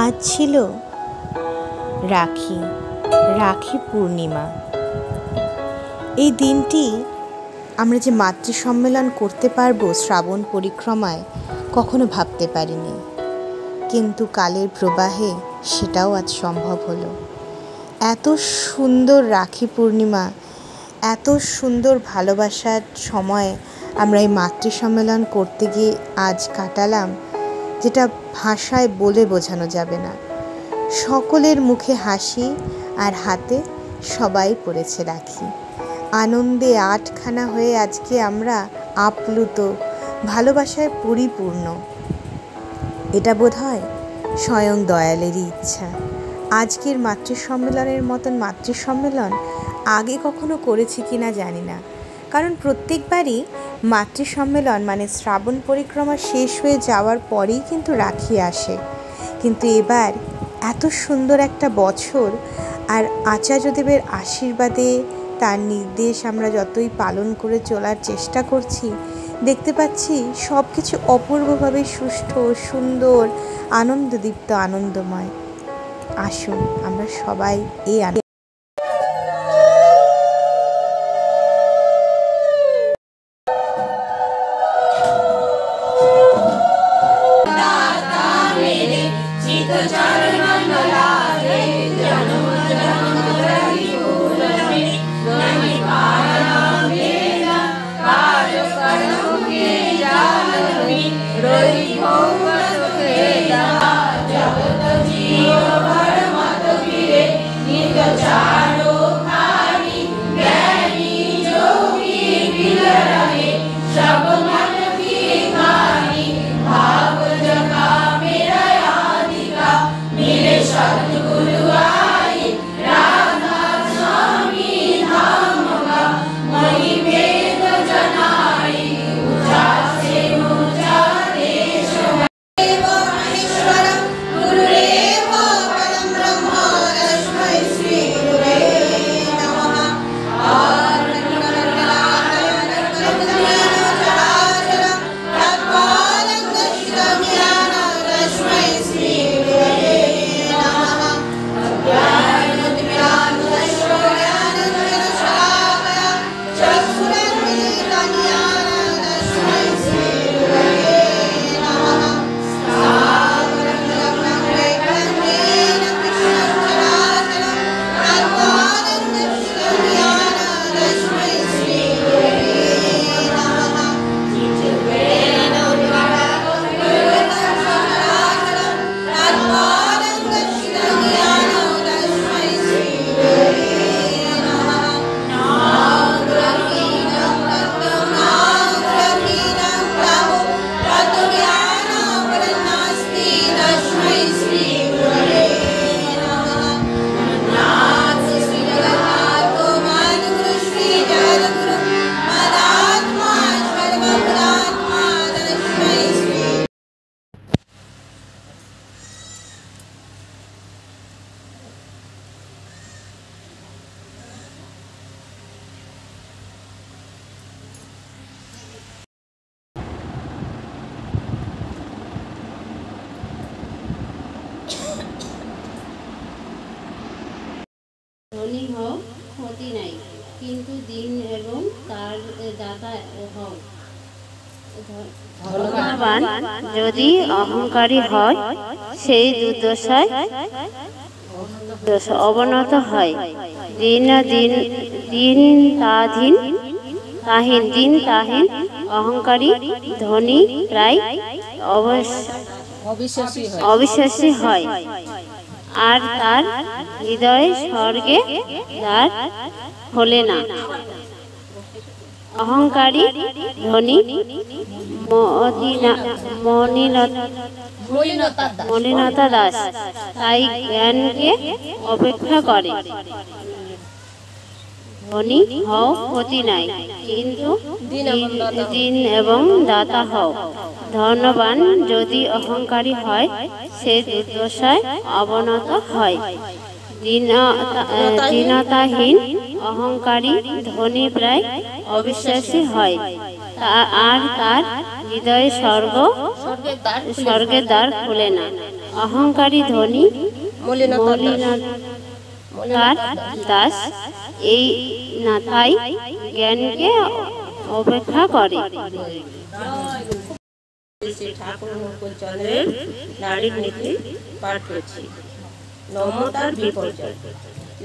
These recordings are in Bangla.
আজ ছিল রাখি রাখি পূর্ণিমা। এই দিনটি আমরা যে মাতৃ সম্মেলন করতে পারবো শ্রাবণ পরিক্রমায় কখনো ভাবতে পারিনি, কিন্তু কালের প্রবাহে সেটাও আজ সম্ভব হলো। এত সুন্দর রাখি পূর্ণিমা, এত সুন্দর ভালোবাসার সময় আমরা এই মাতৃ সম্মেলন করতে গিয়ে আজ কাটালাম, যেটা ভাষায় বলে বোঝানো যাবে না। সকলের মুখে হাসি আর হাতে সবাই পড়েছে রাখি। আনন্দে আটখানা হয়ে আজকে আমরা আপ্লুত, ভালোবাসায় পরিপূর্ণ। এটা বোধহয় স্বয়ং দয়ালেরই ইচ্ছা। আজকের মাতৃ সম্মেলনের মতন মাতৃ সম্মেলন আগে কখনো করেছি কিনা জানি না, কারণ প্রত্যেকবারই মাতৃ সম্মেলন মানে শ্রাবণ পরিক্রমা শেষ হয়ে যাওয়ার পরেই কিন্তু রাখি আসে। কিন্তু এবার এত সুন্দর একটা বছর, আর আচার্যদেবের আশীর্বাদে তার নির্দেশ আমরা যতই পালন করে চলার চেষ্টা করছি, দেখতে পাচ্ছি সব কিছু অপূর্বভাবে সুষ্ঠু, সুন্দর, আনন্দদীপ্ত, আনন্দময়। আসুন আমরা সবাই এই ধনী হও ক্ষতি নাই, কিন্তু দিন এবং তার দাতা হও। ধনবান যদি অহংকারী হয়, সেই দুর্দশায় অবনত হয়। দিন তাহীন অহংকারী ধনী প্রায় অবিশ্বাসী হয়, আর তার হৃদয়ে স্বর্গে দ্বার খোলে না। অহংকারী ধনী মলিনতা দাস, তাই জ্ঞানকে অপেক্ষা করে। ধনী হও ক্ষতি নাই, কিন্তু দিন এবং দাতা হও। ধনবান যদি অহংকারী হয়, সে দুর্দশায় অবনত হয়। দীনতাহীন অহংকারী ধনী প্রায় অবিশ্বাসী হয়, আর তার হৃদয়ে স্বর্গের দ্বার খুলে না। অহংকারী ধনী মলিনাথ দাস এই নাথাই জ্ঞানকে অপেক্ষা করে। ঠাকুর মুকুলচন্দ্রের নারীর নীতি পাঠ করছি। নম্রতার বিপর্যয়।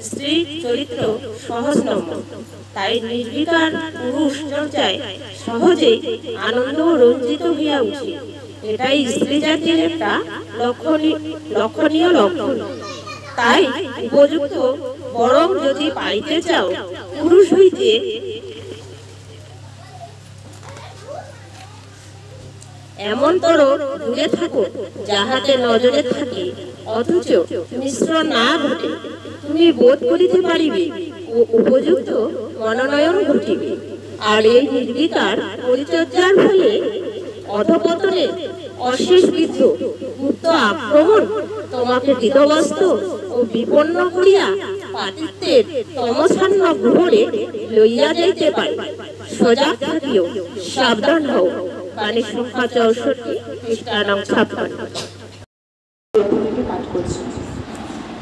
স্ত্রী চরিত্র সহজ নম্র, তাই নির্বিকার পুরুষ চর্চায় সহজেই আনন্দ রঞ্জিত হইয়া উঠে। এটাই স্ত্রী জাতির একটা লক্ষণীয় লক্ষণ। তাই উপযুক্ত বরং যদি পাইতে চাও পুরুষ হইতে এমনতর দূরে থাকো যাহাতে নজরে থাকে, অথচ মিশ্রণ না ঘটে। তুমি বোধ করিতে পারিবে ও উপযুক্ত মনোনয়ন ঘটিবে। আর এই নির্বিকার পরিচর্যার ফলে অধপতনে অশেষ বৃদ্ধ গুপ্ত আক্রমণ তোমাকে বিধবস্ত ও বিপন্ন করিয়া পাতিত্বের তমসান্ন গ্রহণে লইয়া যাইতে পারে। সজাগ থাকিও, সাবধান হও। বাণী সংখ্যা 64 পৃষ্ঠা 56।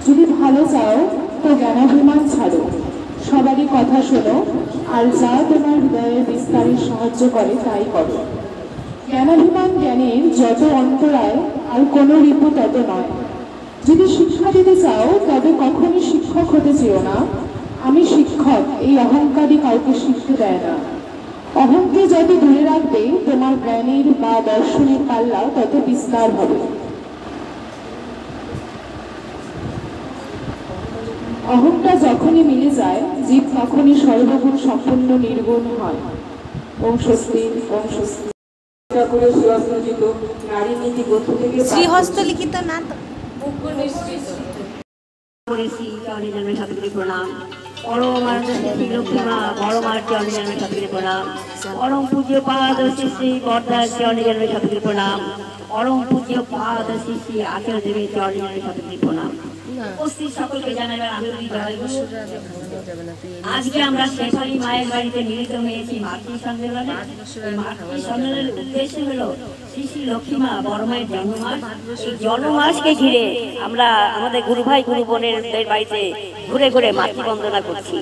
যদি ভালো চাও তো জ্ঞানাভিমান ছাড়ো, সবারই কথা শোনো, আর যা তোমার হৃদয়ের বিস্তারে সাহায্য করে তাই করো। জ্ঞানাভিমান জ্ঞানের যত অন্তরায়, আর কোনো রিপু তত নয়। যদি শিক্ষা দিতে চাও তবে কখনই শিক্ষক হতে চেও না। আমি শিক্ষক, এই অহংকারী কাউকে শিখতে দেয় না। অহংকে যত দূরে রাখবে তোমার জ্ঞানের বা দর্শনের পাল্লা তত বিস্তার হবে। অহংটা যখনই মিলে যায়, জীব তখনই সর্বগুণ সম্পূর্ণ নির্গুণ হয়। ওম স্বস্তি, ওম স্বস্তি। শ্রীহস্তলিখিত না তো প্রণাম। পরম লক্ষ্মীমা বড় মার চরণে জন্মে সতগিরি প্রণাম। পরম পূজ্য পাদ শ্রী শ্রী বর্ধার চরণে জন্মে সতগিরি প্রণাম। পরম পূজ্য পাদ শ্রী শ্রী আচার্য দেবের চরণে জন্মে সতগিরি প্রণাম। উপস্থিত সকলকে জানাবেন আন্তরিক জয়গুরু। আজকে আমরা শেফালী মায়ের বাড়িতে মিলিত হয়েছি মাতৃ সম্মেলনে। মাতৃ সম্মেলনের উদ্দেশ্য হলো শ্রী শ্রী লক্ষ্মীমা বড় মায়ের জন্মমাস। এই জন্মমাসকে ঘিরে আমরা আমাদের গুরু ভাই গুরু বোনের বাড়িতে ঘুরে ঘুরে মাতৃবন্দনা করছি।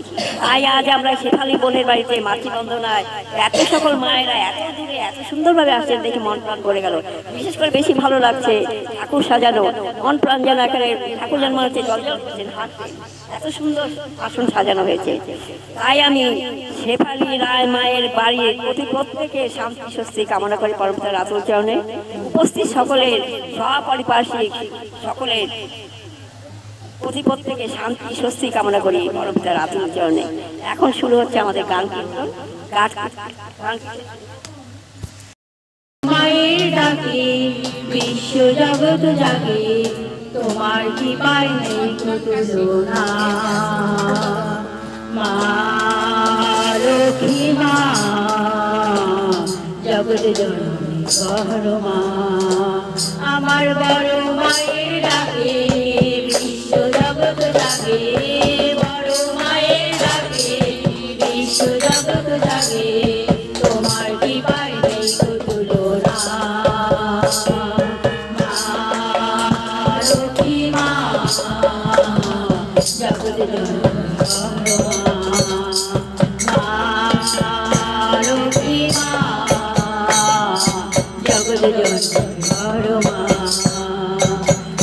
তাই আজ আমরা শেফালী বোনের বাড়িতে মাতৃবন্দনায় এত সকল মায়েরা এত দূরে এত সুন্দরভাবে আসছেন দেখে মন প্রাণ করে গেল। বিশেষ করে বেশি ভালো লাগছে ঠাকুর সাজানো, মন প্রাণ যেন এখানে ঠাকুর জন্ম হচ্ছে, জল জল হাঁটছে, এত সুন্দর আসন সাজানো হয়েছে। তাই আমি শেফালী রায় মায়ের বাড়ির প্রত্যেকে শান্তি স্বস্তি কামনা করি পরমতার আতুল চরণে। উপস্থিত সকলের সপরিপার্শ্বিক সকলের প্রত্যেকে শান্তি স্বস্তি কামনা করি পরমতার আতুল চরণে। এখন শুরু হচ্ছে আমাদের গান কীর্তন। মায়ের ডাকে বিশ্ব জগৎ জাগে, তোমার কি পাই নেই তুলনা। মা লক্ষ্মী মা জগৎ জননী বড় মা, আমার বড় মায়ের ডাকে বিশ্ব জগৎ জাগে। বড় মায়ের ডাকে বিশ্ব জগৎ জাগে, তোমার কি পাই নেই তুলনা। জগৎ জননী বড় মা। Bye.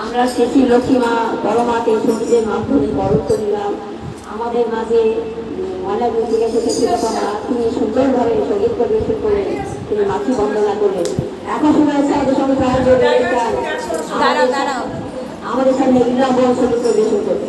আমরা শ্রী লক্ষ্মী মা বড় মাকে সঙ্গীতের মাধ্যমে বরণ করিলাম। আমাদের মাঝে ময়নাগুড়ি থেকে এসেছিল তোমরা, তিনি সুন্দরভাবে সঙ্গীত পরিবেশন করে তিনি মাতৃ বন্দনা করলেন। এখন শোনা যাচ্ছে আমাদের সঙ্গে আমাদের সামনে ইলাম সঙ্গীত পরিবেশন করবে।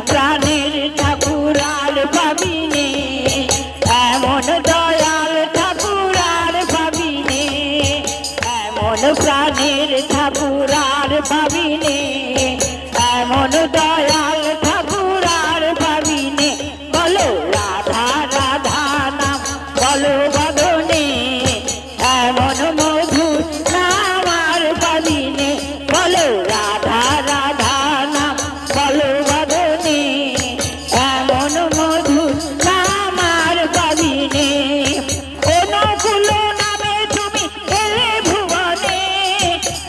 প্রাণের ঠাকুর আর ভাবিনে, এমন দয়াল ঠাকুর আর ভাবিনে, এমন প্রাণের ঠাকুর আর ভাবিনে, এমন দয়াল ঠাকুর আর ভাবিনে। বলো রাধা রাধা নাম বলো বদনে, এমন মধুর নাম আর ভাবিনে। বলো রাধা রাধা নাম বলো বদনে, এমন মধুর নাম আর ভাবিনে। অনুকূল নামে তুমি এলে ভুবনে,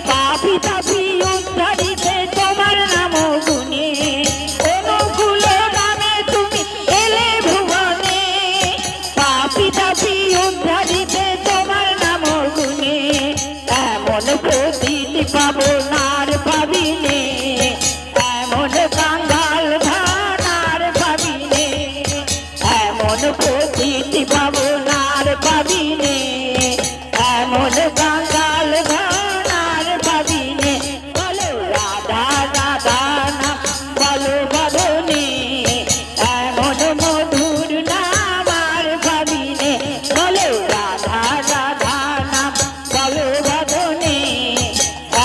পাপি তাপি উদ্ধারিতে তোমার নাম গুণে। অনুকূল নামে তুমি এলে ভুবনে, পাপি তাপি উদ্ধারিতে তোমার নাম গুণে। এমন প্রতীতি পাবো নার ভাবিনে, এমন কাঙ্গাল ধানার ভাবিনে, এমন প্রতীতি পাবো নার ভাবিনে, এমন কাঙ্গাল ধানার ভাবিনে। বলো রাধা রাধা নাম বলো বদনে, এমন মধুর নাম আর ভাবিনে। বলো রাধা রাধা নাম বলো বদনে,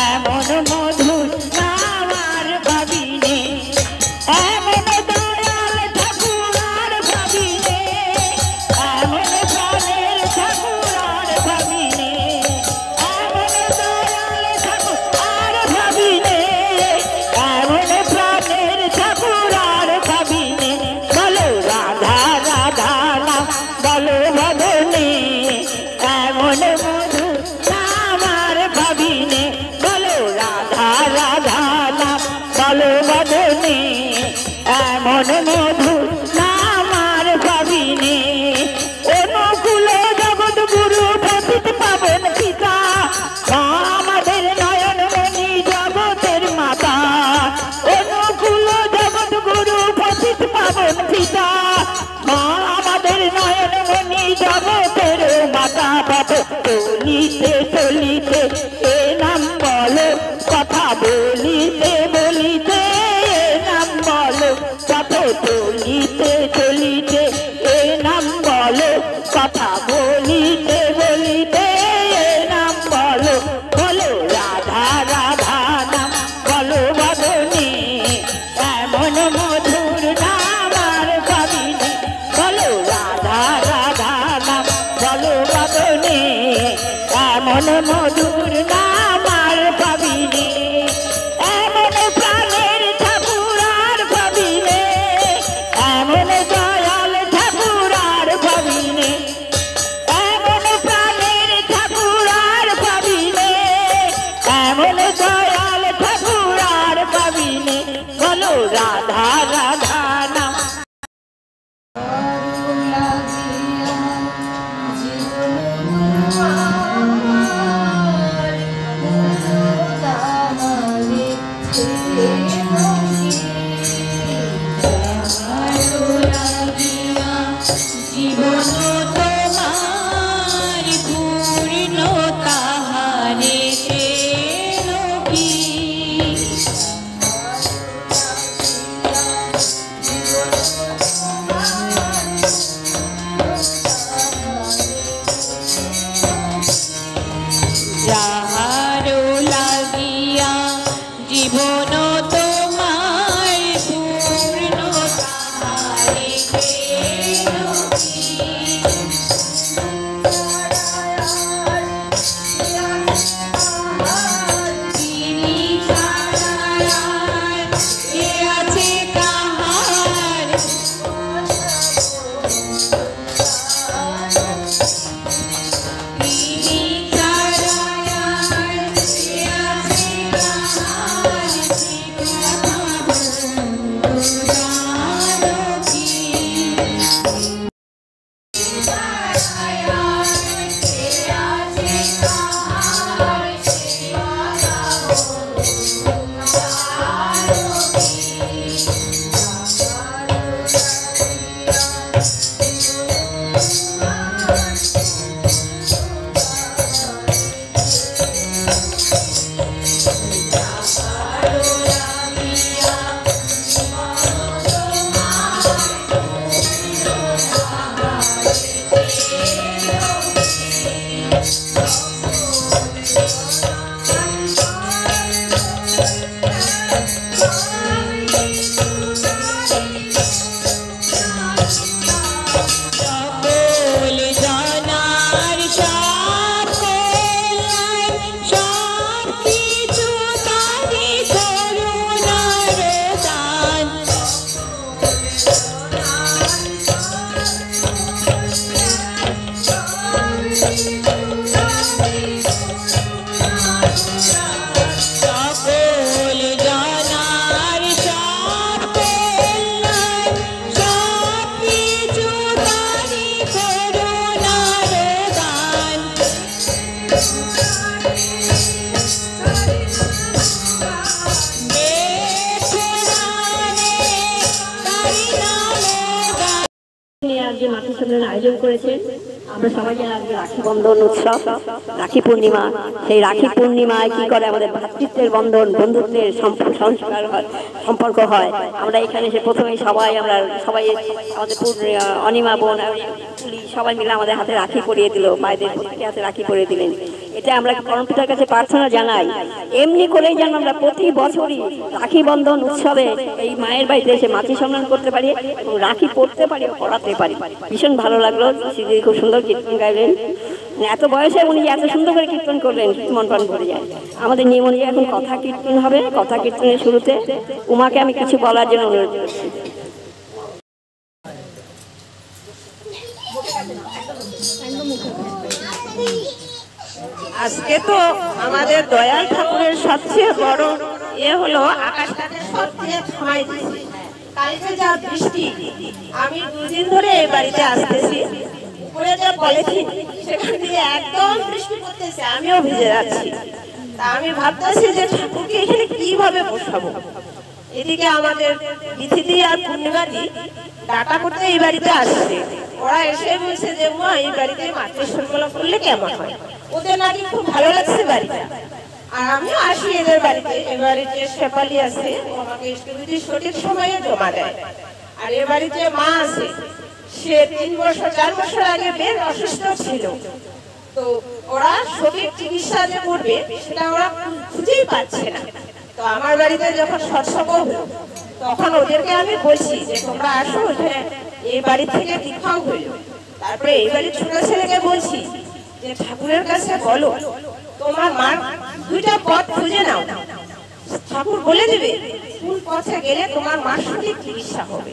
এমন মধুর নাম আর ভাবিনে। এমন দয়াল ঠাকুর আর ভাবিনে, এমন প্রাণের ঠাকুর আর ভাবিনে, এমন দয়াল ঠাকুর আর ভাবিনে, এমন প্রাণের ঠাকুর আর ভাবিনে। বলো রাধা রাধা নাম বলো বদনে, এমন মধুর নাম আর ভাবিনে। বলো রাধা রাধা নাম বলো বদনে, এমন মধুর নাম আর ভাবিনে। অনুকূল জগৎ গুরু পতিত পাবন পিতা, মা আমাদের নয়ন মণি জগতের মাতা। অনুকূল জগৎ গুরু পতিত পাবন পিতা, মা আমাদের নয়ন মণি জগতের মাতা। পথ চলিতে চলিতে এ নাম বলো, কথা বলিতে বলিতে এ নাম বলো। পথ চলিতে চলিতে এ নাম বলো, কথা বলিতে বলিতে এ নাম বলো। বলো রাধা রাধা নাম বলো বদনে, এমন মধুর নাম আর ভাবিনে। বলো রাধা রাধা নাম বলো বদনে, এমন মধুর নাম আর ভাবিনে। এমন প্রাণের ঠাকুর আর ভাবিনে, এমন দয়াল ঠাকুর আর ভাবিনে, এমন প্রাণের ঠাকুর আর ভাবিনে, এমন দয়াল ঠাকুর আর ভাবিনে। বলো রাধা রাধা নাম জীবন তোমার পূর্ণ তাহারে কি যাহারো লাগিয়া জীবন তোমার যে মাতৃ সম্মেলন আয়োজন করেছেন, আমরা সবাই জানি আজকে রাখি বন্ধন উৎসব, রাখি পূর্ণিমা। সেই রাখি পূর্ণিমায় কি করে আমাদের ভ্রাতৃত্বের বন্ধন, বন্ধুত্বের সংস্কার হয়, সম্পর্ক হয়। আমরা এখানে এসে প্রথমেই আমরা সবাই আমাদের অনিমা বোন সবাই মিলে আমাদের হাতে রাখি পরিয়ে দিল, মায়েদের প্রত্যেকের হাতে রাখি পরিয়ে দিলেন। এটা আমরা পরমপিতার কাছে প্রার্থনা জানাই, এমনি করেই যেন আমরা প্রতি বছরই রাখি বন্ধন উৎসবে এই মায়ের বাড়িতে এসে মাতৃ সম্মান করতে পারি এবং রাখি পড়তে পারি, পড়াতে পারি। ভীষণ ভালো লাগলো, শ্রীজি খুব সুন্দর কীর্তন গাইলেন। এত বয়সে উনি এত সুন্দর করে কীর্তন করলেন, মন প্রাণ ভরে যায়। আমাদের নিয়ম অনুযায়ী এখন কথা কীর্তন হবে। কথা কীর্তনের শুরুতে উমাকে আমি কিছু বলার জন্য অনুরোধ করছি। আজকে তো আমাদের দয়াল ঠাকুরের সবচেয়ে বড় হলো আকাশটাকে সবচেয়ে থামাই দিয়েছে। কালকে যা বৃষ্টি, আমি 2 দিন ধরে এই বাড়িতে আসতেছি, উপরে যা পলিথিন সেখান দিয়ে একদম বৃষ্টি পড়তেছে, আমিও ভিজে যাচ্ছি। তা আমি ভাবতেছি যে ঠাকুরকে এখানে কিভাবে বসাবো। এদিকে আমাদের তিথি আর পূর্ণিমাদি ডাটা করতে এই বাড়িতে আসছে। ওরা এসে বলছে যে মা এই বাড়িতে মাতৃ সম্মেলন করলে কেমন হয়, ওদের নাকি খুব ভালো লাগছে বাড়িটা। আর আমিও আসি এদের বাড়িতে। এবারে যে শেফালি আছে আমাকে ইষ্টবিধি সঠিক সময়ে জমা দেয়। আর এ বাড়িতে মা আছে, সে 3 বছর 4 বছর আগে বেশ অসুস্থ ছিল। তো ওরা সঠিক চিকিৎসা যে করবে সেটা ওরা খুঁজেই পাচ্ছে না। তো আমার বাড়িতে যখন সৎসঙ্গ হলো তখন ওদেরকে আমি বলছি যে তোমরা আসো, এই বাড়ি থেকে দীক্ষাও হইল। তারপরে এই বাড়ির ছোট ছেলেকে বলছি যে ঠাকুরের কাছে বলো তোমার মার 2টা পথ খুঁজে নাও, ঠাকুর বলে দেবে কোন পথে গেলে তোমার মার সঠিক চিকিৎসা হবে।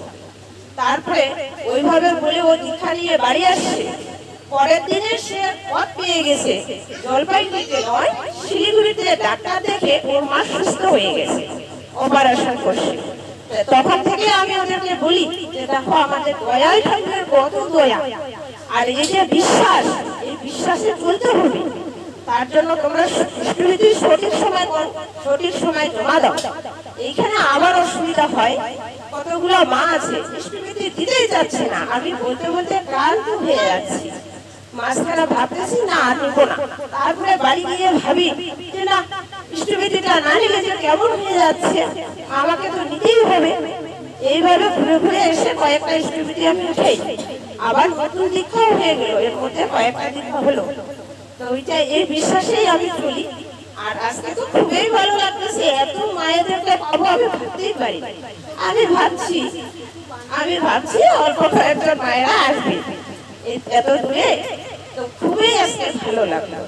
তারপরে ওইভাবে বলে ও দীক্ষা নিয়ে বাড়ি আসছে। পরের দিনে সে পথ পেয়ে গেছে, জলপাইগুড়িতে নয় শিলিগুড়িতে ডাক্তার দেখে ওর মা সুস্থ হয়ে গেছে, অপারেশন করছে। তখন থেকে আমি ওদেরকে বলি যে দেখো আমাদের দয়াল ঠাকুরের কত দয়া, আর এই যে বিশ্বাস, এই বিশ্বাসে চলতে হবে। তার জন্য তোমরা সঠিক সময় জমা দাও। এইখানে আবার অসুবিধা হয়, কতগুলো মা আছে ইষ্টবিধি দিতেই যাচ্ছে না। আমি বলতে বলতে ক্লান্ত হয়ে যাচ্ছি, মাঝখানে ভাবতেছি না নিব না। তারপরে বাড়ি গিয়ে ভাবি যে না, ইষ্টবিধিটা না নিলে যে কেমন হয়ে যাচ্ছে, আমাকে তো নিতেই হবে। এইভাবে ঘুরে ঘুরে এসে কয়েকটা ইষ্টবিধি আমি উঠাই, আবার নতুন দীক্ষাও হয়ে গেল, এর মধ্যে কয়েকটা দীক্ষা হলো। তো ওইটা এই বিশ্বাসেই আমি চলি। আর আজকে তো খুবই ভালো লাগতেছে, এত মায়েদেরকে পাবো আমি ভাবতেই পারি। আমি ভাবছি অল্প কয়েকজন মায়েরা আসবে এত দূরে, তো খুবই আজকে ভালো লাগলো।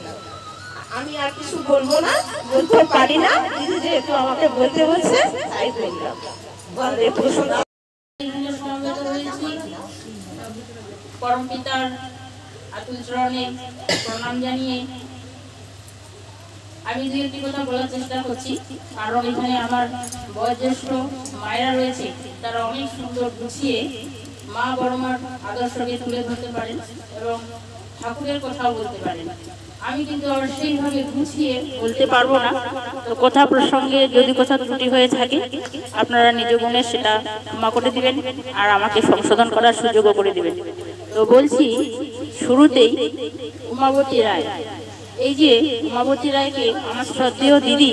আমি আর কিছু বলবো না, বলতে পারি না, কিন্তু যেহেতু আমাকে বলতে বলছে তাই বললাম। পরম পিতার আতুল চরণে প্রণাম জানিয়ে আমি 2-1টি কথা বলার চেষ্টা করছি। কারণ এখানে আমার বয়োজ্যেষ্ঠ মায়েরা রয়েছে, তারা অনেক সুন্দর গুছিয়ে মা বড়মার আদর্শকে তুলে ধরতে পারেন এবং ঠাকুরের কথাও বলতে পারেন। আমি কিন্তু আর সেইভাবে গুছিয়ে বলতে পারবো না। তো কথা প্রসঙ্গে যদি কথা ত্রুটি হয়ে থাকে আপনারা নিজ গুণে সেটা ক্ষমা করে দিবেন আর আমাকে সংশোধন করার সুযোগও করে দিবেন। তো বলছি শুরুতেই উমাবতী রায়, এই যে উমাবতী রায়কে আমার শ্রদ্ধেয় দিদি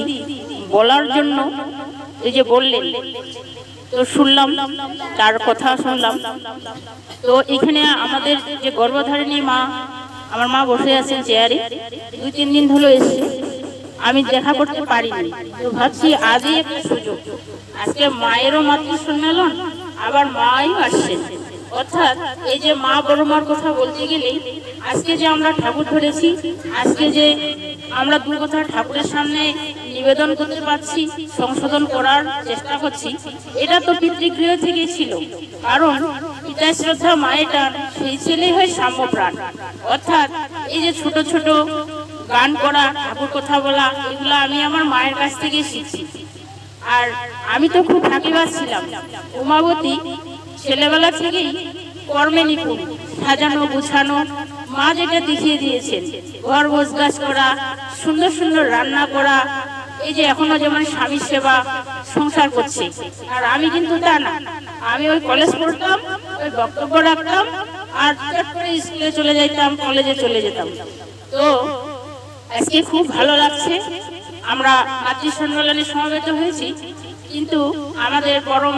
বলার জন্য এই যে বললেন, তো শুনলাম, তার কথা শুনলাম। তো এখানে আমাদের যে গর্ভধারিণী মা, আমার মা বসে আছেন চেয়ারে, 2-3 দিন ধরে এসছে, আমি দেখা করতে পারিনি। তো ভাবছি আজই একটা সুযোগ, আজকে মায়েরও মাতৃ সম্মেলন, আবার মাও আসছেন। অর্থাৎ এই যে মা বড় মার কথা বলতে গেলে আজকে যে আমরা ঠাকুর ধরেছি, আজকে যে আমরা 2 কথা ঠাকুরের সামনে নিবেদন করতে পারছি, সংশোধন করার চেষ্টা করছি, এটা তো পিতৃগৃহ থেকেই ছিল। কারণ পিতা শ্রদ্ধা মায়েটা সেই ছেলেই হয় সাম্যপ্রাণ। অর্থাৎ এই যে ছোট ছোট গান করা, ঠাকুর কথা বলা, এগুলো আমি আমার মায়ের কাছ থেকে শিখছি। আর আমি তো খুব ফাঁকিবাজ ছিলাম। উমাবতী ছেলেবেলা থেকেই কর্মে নিপুণ, সাজানো গুছানো, মা যেটা দেখিয়ে দিয়েছেন, ঘর গোছগাছ করা, সুন্দর সুন্দর রান্না করা, এই যে এখনো যেমন স্বামীর সেবা সংসার করছে। আর আমি কিন্তু তা না, আমি ওই কলেজ পড়তাম, ওই বক্তব্য রাখতাম, আর চট করে স্কুলে চলে যেতাম, কলেজে চলে যেতাম। তো আজকে খুব ভালো লাগছে, আমরা মাতৃ সম্মেলনে সমবেত হয়েছি, কিন্তু আমাদের পরম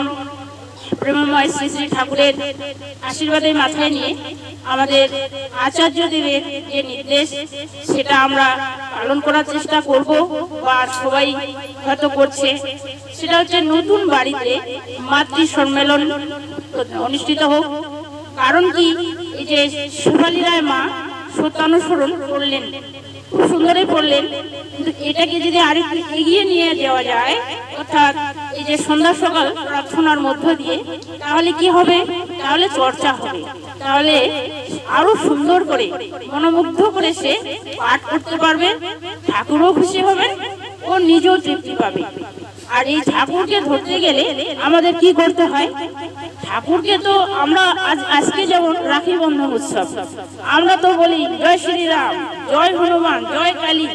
প্রেমময় শ্রী শ্রী ঠাকুরের আশীর্বাদের মাথায় নিয়ে আমাদের আচার্যদেবের যে নির্দেশ সেটা আমরা পালন করার চেষ্টা করব, বা সবাই হয়তো করছে। সেটা হচ্ছে নতুন বাড়িতে মাতৃ সম্মেলন অনুষ্ঠিত হোক। কারণ কি, এই যে শেফালী রায় মা সত্যানুসরণ করলেন, খুব সুন্দরই পড়লেন, কিন্তু এটাকে যদি আরেকটু এগিয়ে নিয়ে যাওয়া যায়, অর্থাৎ এই যে সন্ধ্যা সকাল প্রার্থনার মধ্য দিয়ে, তাহলে কি হবে, তাহলে চর্চা হবে, তাহলে আরো সুন্দর করে মনোমুগ্ধ করে সে পাঠ করতে পারবে, ঠাকুরও খুশি হবেন ও নিজেও তৃপ্তি পাবে। আর এই ঠাকুরকে ধরতে গেলে আমাদের কি করতে হয়? ঠাকুরকে তো আমরা আজকে যেমন রাখি বন্ধন উৎসব, আমরা তো বলি জয় শ্রীরাম, জয় হনুমান, জয় কালী,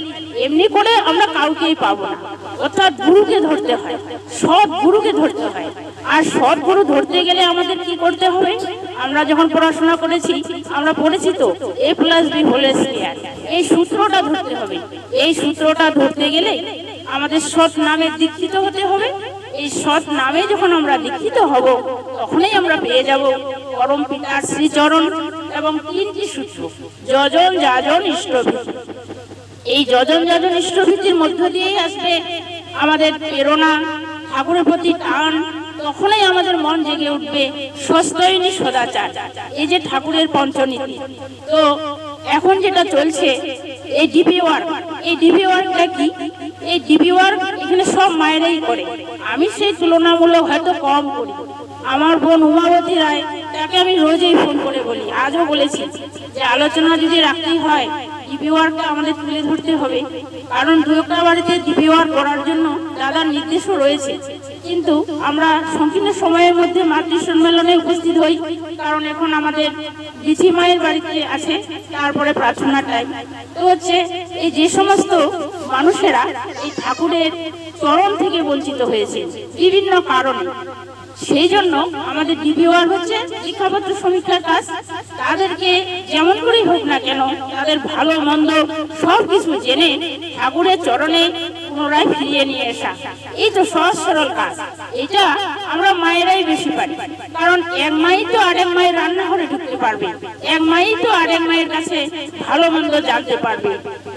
এমনি করে আমরা কাউকেই পাবো না। অর্থাৎ গুরুকে ধরতে হয়, সৎ গুরুকে ধরতে হয়। আর সৎ গুরু ধরতে গেলে আমাদের কি করতে হবে? আমরা যখন পড়াশোনা করেছি আমরা পড়েছি তো A+B হোল স্কয়ার, এই সূত্রটা ধরতে হবে। এই সূত্রটা ধরতে গেলে আমাদের সৎ নামে দীক্ষিত হতে হবে। এই সৎ নামে যখন আমরা দীক্ষিত হব, তখনই আমরা পেয়ে যাব পরম পিতার শ্রীচরণ এবং 3টি সূত্র, যজন যাজন ইষ্টভীতি। এই যজন যাজন ইষ্টভীতির মধ্য দিয়েই আসবে আমাদের প্রেরণা, ঠাকুরের প্রতি টান, তখনই আমাদের মন জেগে উঠবে সস্তয়নী সদাচার, এই যে ঠাকুরের পঞ্চনীতি। তো এখন যেটা চলছে এই ডিপি ওয়ার্ক, এই ডিপি ওয়ার্কটা কি? এই ডিপি ওয়ার্ক এখানে সব মায়েরাই করে, আমি সেই তুলনামূলক হয়তো কম করি। আমার বোন উমাবতী রায়, তাকে আমি রোজই ফোন করে বলি, আজও বলেছি যে আলোচনা যদি রাখতেই হয় ডিপি ওয়ার্কটা আমাদের তুলে ধরতে হবে। কারণ দু একটা বাড়িতে ডিপি ওয়ার্ক করার জন্য দাদার নির্দেশও রয়েছে, কিন্তু আমরা সংকীর্ণ সময়ের মধ্যে মাতৃ সম্মেলনে উপস্থিত হই, কারণ এখন আমাদের দিচি মায়ের বাড়িতে আছে, তারপরে প্রার্থনা টাইম। তো হচ্ছে এই যে সমস্ত মানুষেরা এই ঠাকুরের চরণ থেকে বঞ্চিত হয়েছে বিভিন্ন কারণে, সেই জন্য আমাদের ডিপি ওয়ার্ক হচ্ছে শিক্ষাপত্র সমীক্ষার কাজ। তাদেরকে যেমন করেই হোক না কেন, তাদের ভালো মন্দ সবকিছু জেনে ঠাকুরের চরণে পুনরায় ফিরিয়ে নিয়ে আসা, এই তো সহজ সরল কাজ। এটা আমরা মায়েরাই বেশি পারি, কারণ এক মাই তো আরেক মায়ের রান্নাঘরে ঢুকতে পারবে, এক মাই তো আরেক মায়ের কাছে ভালো মন্দ জানতে পারবে।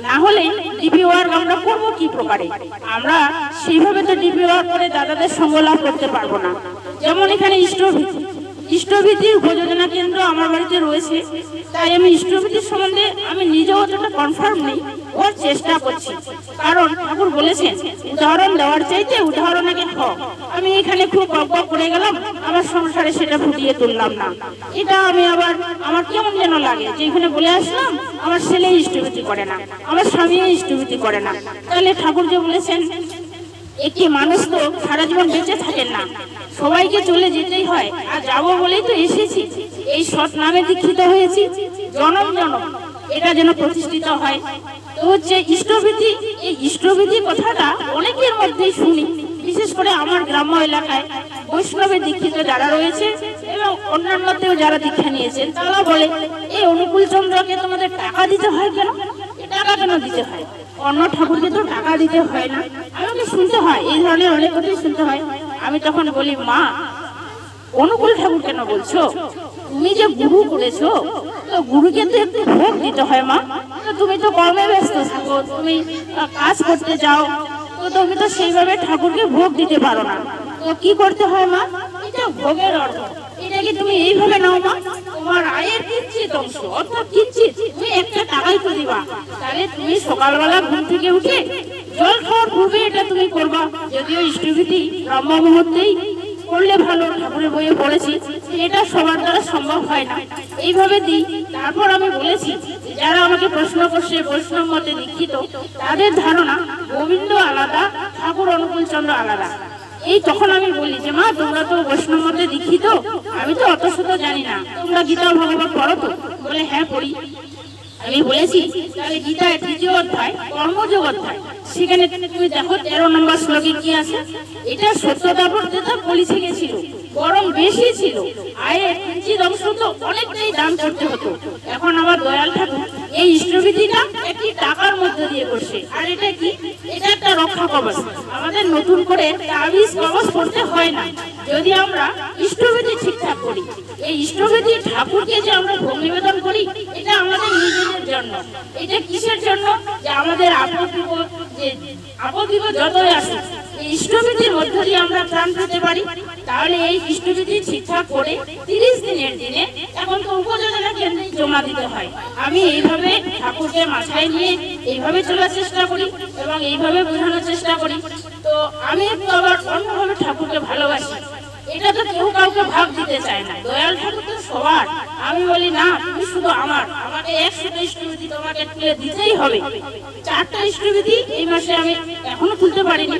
না হলে ডিপি ওয়ার্ক আমরা করবো কি প্রকারে? আমরা সেইভাবে তো ডিপি ওয়ার্ক করে দাদাদের সঙ্গ লাভ করতে পারবো না। যেমন এখানে ইষ্টভীতির উপযোজনা কেন্দ্র আমার বাড়িতে রয়েছে, তাই আমি ইষ্টভীতির সম্বন্ধে আমি নিজেও অতটা কনফার্ম নেই, ওর চেষ্টা করছি। কারণ ঠাকুর বলেছেন উদাহরণ দেওয়ার চাইতে উদাহরণ আগে হোক। আমি এখানে খুব গপ্প করে গেলাম, আমার সংসারে সেটা ফুটিয়ে তুললাম না, এটা আমি আবার আমার কেমন যেন লাগে যে এখানে বলে আসলাম আমার ছেলে ইষ্টভীতি করে না, আমার স্বামীও ইষ্টভীতি করে না। তাহলে ঠাকুর যে বলেছেন একটি মানুষ তো সারা জীবন বেঁচে থাকেন না, সবাইকে চলে যেতেই হয়, আর যাবো বলেই তো এসেছি, এই সৎ নামে দীক্ষিত হয়েছি, জনম জনম এটা যেন প্রতিষ্ঠিত হয়। তো হচ্ছে ইষ্টভীতি, এই ইষ্টভীতি কথাটা অনেকের মধ্যেই শুনি, বিশেষ করে আমার গ্রাম্য এলাকায় বৈষ্ণবে দীক্ষিত যারা রয়েছে এবং অন্যান্যতেও যারা দীক্ষা নিয়েছেন, তারা বলে এই অনুকূল চন্দ্রকে তোমাদের টাকা দিতে হয় কেন? টাকা কেন দিতে হয়? অন্য ঠাকুরকে তো টাকা দিতে হয় না, আমাকে শুনতে হয়, এই ধরনের অনেক কথাই শুনতে হয়। আমি তখন বলি, মা অনুকূল ঠাকুর কেন বলছো? তুমি যে গুরু করেছো, তো গুরুকে তো একটু ভোগ দিতে হয় মা, তুমি তো কর্মে ব্যস্ত থাকো, তুমি কাজ করতে যাও, তো তুমি তো সেইভাবে ঠাকুরকে ভোগ দিতে পারো না, তো কি করতে হয় মা? এটা ভোগের অর্থ, এটাকে তুমি এইভাবে নাও মা, তোমার আয়ের কিঞ্চিত অংশ, অর্থাৎ কিঞ্চিত তুমি একটা টাকাই তো দিবা। তাহলে তুমি সকালবেলা ঘুম থেকে উঠে জল খাওয়ার পূর্বে এটা তুমি করবা। যদিও ইষ্টভীতি ব্রহ্ম মুহূর্তেই করলে ভালো, ঠাকুরের বইয়ে পড়েছি, এটা সবার দ্বারা সম্ভব হয় না, এইভাবে দিই। তারপর আমি বলেছি যারা আমাকে প্রশ্ন করছে বৈষ্ণব মতে দীক্ষিত, তাদের ধারণা গোবিন্দ আলাদা, ঠাকুর অনুকূল চন্দ্র আলাদা। এই তখন আমি বলি যে মা তোমরা তো বৈষ্ণব মতে দীক্ষিত, আমি তো অত শত জানি না, তোমরা গীতা ভগবত পড়ো তো? বলে হ্যাঁ পড়ি। আমি বলেছি তাহলে গীতায় 3য় অধ্যায় কর্মযোগ অধ্যায়, সেখানে তুমি দেখো 13 নম্বর শ্লোকে কি আছে, এটা সত্যদাবর্তেতা বলিছে গেছিল, বরং বেশ বেশি ছিল, আয়ের কিঞ্চিত অংশ তো অনেকটাই দান করতে হতো। এখন আমার দয়াল ঠাকুর এই ইষ্টবিধিটা একটি টাকার মধ্যে দিয়ে করছে। আর এটা কি? এটা একটা রক্ষা কবচ। আমাদের নতুন করে তাবিজ কবচ করতে হয় না যদি আমরা ইষ্টবিধি ঠিকঠাক করি। এই ইষ্টবিধি ঠাকুরকে যে আমরা ভোগ নিবেদন করি, এটা আমাদের নিজেদের জন্য। এটা কিসের জন্য? যে আমাদের আপদ বিপদ যতই আসুক, এই ইষ্টবিধির মধ্য দিয়ে আমরা ত্রাণ পেতে পারি। তাহলে এই ইষ্টবিধি ঠিকঠাক করে 30 দিনের দিনে এখন তো উপযোজনা কেন্দ্রে জমা দিতে হয়। আমি এইভাবে ঠাকুরকে মাথায় নিয়ে এইভাবে চলার চেষ্টা করি এবং এইভাবে বোঝানোর চেষ্টা করি। তো আমি একটু আবার অন্যভাবে ঠাকুরকে ভালোবাসি। এটা তো কেউ কাউকে ভাগ দিতে চায় না। দয়াল ঠাকুর তো সবার। আমি বলি না, তুমি শুধু আমার, আমাকে 100টা ইষ্টবিধি তোমাকে তুলে দিতেই হবে। 4টা ইষ্টবিধি এই মাসে আমি এখনো তুলতে পারিনি।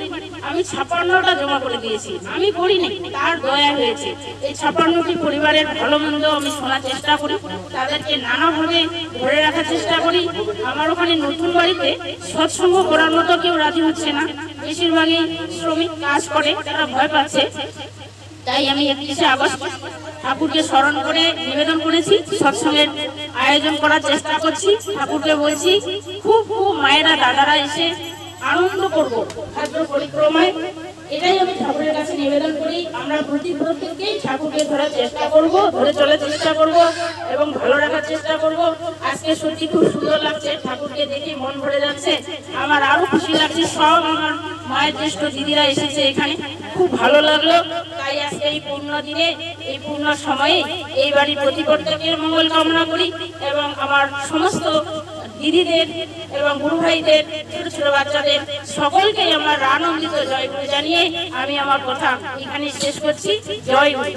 আমি 56টা জমা করে দিয়েছি। আমি করিনি, তার দয়া হয়েছে। এই 56টি পরিবারের ভালো মন্দ আমি শোনার চেষ্টা করি, তাদেরকে নানাভাবে ধরে রাখার চেষ্টা করি। আমার ওখানে নতুন বাড়িতে সৎসঙ্গ করার মতো কেউ রাজি হচ্ছে না। বেশিরভাগই শ্রমিক কাজ করে, তারা ভয় পাচ্ছে। তাই আমি 31শে আগস্ট ঠাকুরকে স্মরণ করে নিবেদন করেছি, সৎসঙ্গের আয়োজন করার চেষ্টা করছি। ঠাকুরকে বলছি খুব মায়েরা দাদারা এসে আনন্দ করবো ভাদ্র পরিক্রমায়। এটাই আমি ঠাকুরের কাছে নিবেদন করি। আমরা প্রত্যেককেই ঠাকুরকে ধরার চেষ্টা করব, ধরে চলার চেষ্টা করব এবং ভালো রাখার চেষ্টা করব। আজকে সত্যি খুব সুন্দর লাগছে, ঠাকুরকে দেখে মন ভরে যাচ্ছে। আমার আরো খুশি লাগছে, সব আমার মায়ের জ্যেষ্ঠ দিদিরা এসেছে এখানে, খুব ভালো লাগলো। তাই আজকে এই পূর্ণ দিনে, এই পূর্ণ সময়ে এই বাড়ির প্রত্যেকের মঙ্গল কামনা করি এবং আমার সমস্ত দিদিদের এবং গুরু ভাইদের, ছোট ছোট বাচ্চাদের সকলকে আমার আনন্দিত জয়গুরু জানিয়ে আমি আমার কথা এখানে শেষ করছি। জয়গুরু।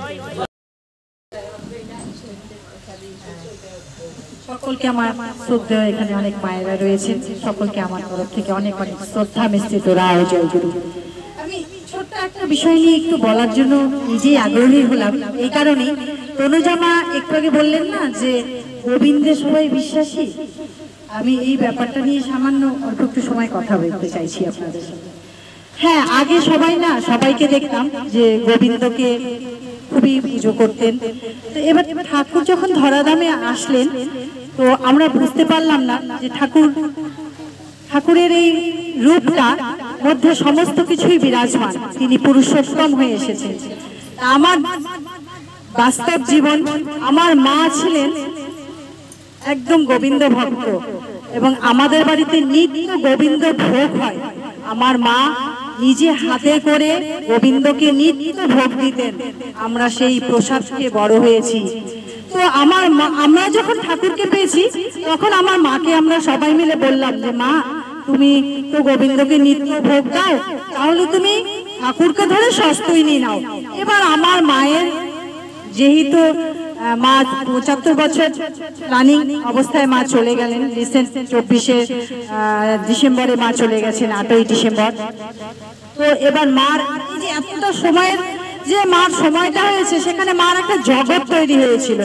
সকলকে আমার শ্রদ্ধা, এখানে অনেক মায়েরা রয়েছেন, সকলকে আমার তরফ থেকে অনেক অনেক শ্রদ্ধা মিশ্রিত রায় জয়গুরু। আমি ছোট্ট একটা বিষয় নিয়ে একটু বলার জন্য নিজেই আগ্রহী হলাম। এই কারণে তনুজামা একটু আগে বললেন না যে গোবিন্দে সবাই বিশ্বাসী, আমি এই ব্যাপারটা নিয়ে সামান্য অল্প একটু সময় কথা বলতে চাইছি আপনাদের সাথে। হ্যাঁ, আগে সবাইকে দেখতাম যে গোবিন্দকে খুবই পুজো করতেন। তো এবার ঠাকুর যখন ধরাধামে আসলেন, তো আমরা বুঝতে পারলাম না যে ঠাকুরের এই রূপটা মধ্যে সমস্ত কিছুই বিরাজমান, তিনি পুরুষোত্তম হয়ে এসেছেন। আমার বাস্তব জীবন, আমার মা ছিলেন একদম গোবিন্দ ভক্ত এবং আমাদের বাড়িতে নিত্য গোবিন্দ ভোগ হয়। আমার মা নিজে হাতে করে গোবিন্দকে নিত্য ভোগ দিতেন। আমরা সেই প্রসাদ খেয়ে বড় হয়েছি। তো আমরা যখন ঠাকুরকে পেয়েছি, তখন আমার মাকে আমরা সবাই মিলে বললাম যে মা, তুমি তো গোবিন্দকে নিত্য ভোগ দাও, তাহলে তুমি ঠাকুরকে ধরে সস্তইনি নাও। এবার আমার মায়ের যেহেতু মা 75 বছর রানিং অবস্থায় মা চলে গেলেন, রিসেন্ট 24শে ডিসেম্বরে মা চলে গেছেন, 8ই ডিসেম্বর। তো এবার মার যে এতটা সময়ের যে মার সময়টা হয়েছে, সেখানে মার একটা জগৎ তৈরি হয়েছিল।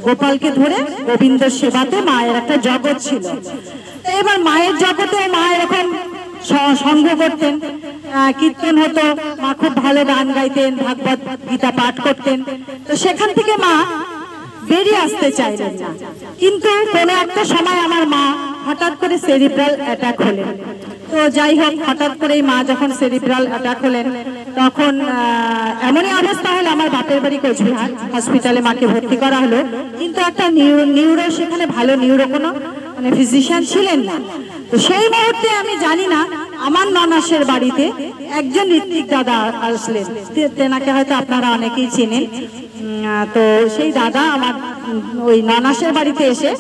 গোপালকে ধরে গোবিন্দর সেবাতে মায়ের একটা জগৎ ছিল। তো এবার মায়ের জগতে মা এরকম সঙ্গ করতেন, কীর্তন হতো, মা খুব ভালো গান গাইতেন, ভাগবত গীতা পাঠ করতেন। তো সেখান থেকে মা বেরিয়ে আসতে চাইলেন না। কিন্তু কোনো একটা সময় আমার মা হঠাৎ করে সেরিব্রাল অ্যাটাক হলেন। তো যাই হোক, হঠাৎ করেই মা যখন সেরিব্রাল অ্যাটাক হলেন, তখন এমনই অবস্থা হলো, আমার বাপের বাড়ি কোচবিহার, হসপিটালে মাকে ভর্তি করা হলো। কিন্তু একটা নিউরো সেখানে ভালো নিউরো কোনো ফিজিশিয়ান ছিলেন না। তো সেই মুহূর্তে আমি জানি না, আমার ননাসের বাড়িতে একজন ঋত্বিক দাদা আসলেন, তেনাকে হয়তো আপনারা অনেকেই চেনেন। তো সেই দাদা আমার ওই ননাসের বাড়িতে এসে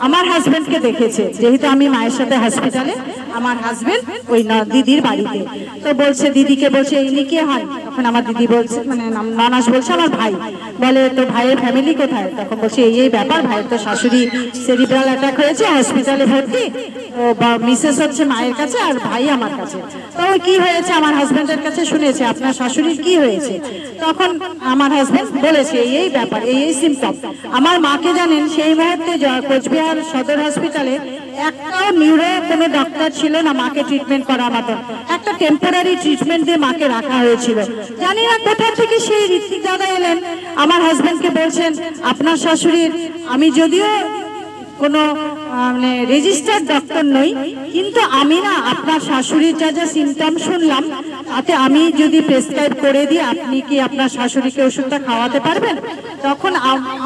আমার হাজবেন্ডকে দেখেছে, যেহেতু আমি মায়ের সাথে হসপিটালে, আমার হাজবেন্ড ওই দিদির বাড়িতে। তো বলছে, দিদিকে বলছে ইনি কে হয়? তখন আমার দিদি বলছে, মানে ননাস বলছে আমার ভাই। বলে তো ভাইয়ের ফ্যামিলি কোথায়? তখন বলছে এই ব্যাপার, ভাইয়ের তো শাশুড়ি সেরিব্রাল অ্যাটাক হয়েছে, হসপিটালে ভর্তি, মিসেস হচ্ছে মায়ের কাছে আর ভাই আমার কাছে। তো কি হয়েছে আমার হাজবেন্ডের কাছে শুনেছে, আপনার শাশুড়ির কি হয়েছে? তখন আমার হাজবেন্ড বলেছে এই ব্যাপার, এই সিমটম। আমার মাকে জানেন সেই মুহূর্তে কোচবিহার সদর হসপিটালে একটাও নিউরো কোনো ডাক্তার ছিল না মাকে ট্রিটমেন্ট করার মতো। একটা টেম্পোরারি ট্রিটমেন্ট দিয়ে মাকে রাখা হয়েছিল। জানি না কোথা থেকে সেই ঋত্বিক দাদা এলেন, আমার হাজবেন্ডকে বলছেন আপনার শাশুড়ির, আমি যদিও কোনো মানে রেজিস্টার্ড ডক্টর নই, কিন্তু আমি না আপনার শাশুড়ির যা যা সিমটম শুনলাম তাতে আমি যদি প্রেসক্রাইব করে দিই আপনি কি আপনার শাশুড়িকে ওষুধটা খাওয়াতে পারবেন? তখন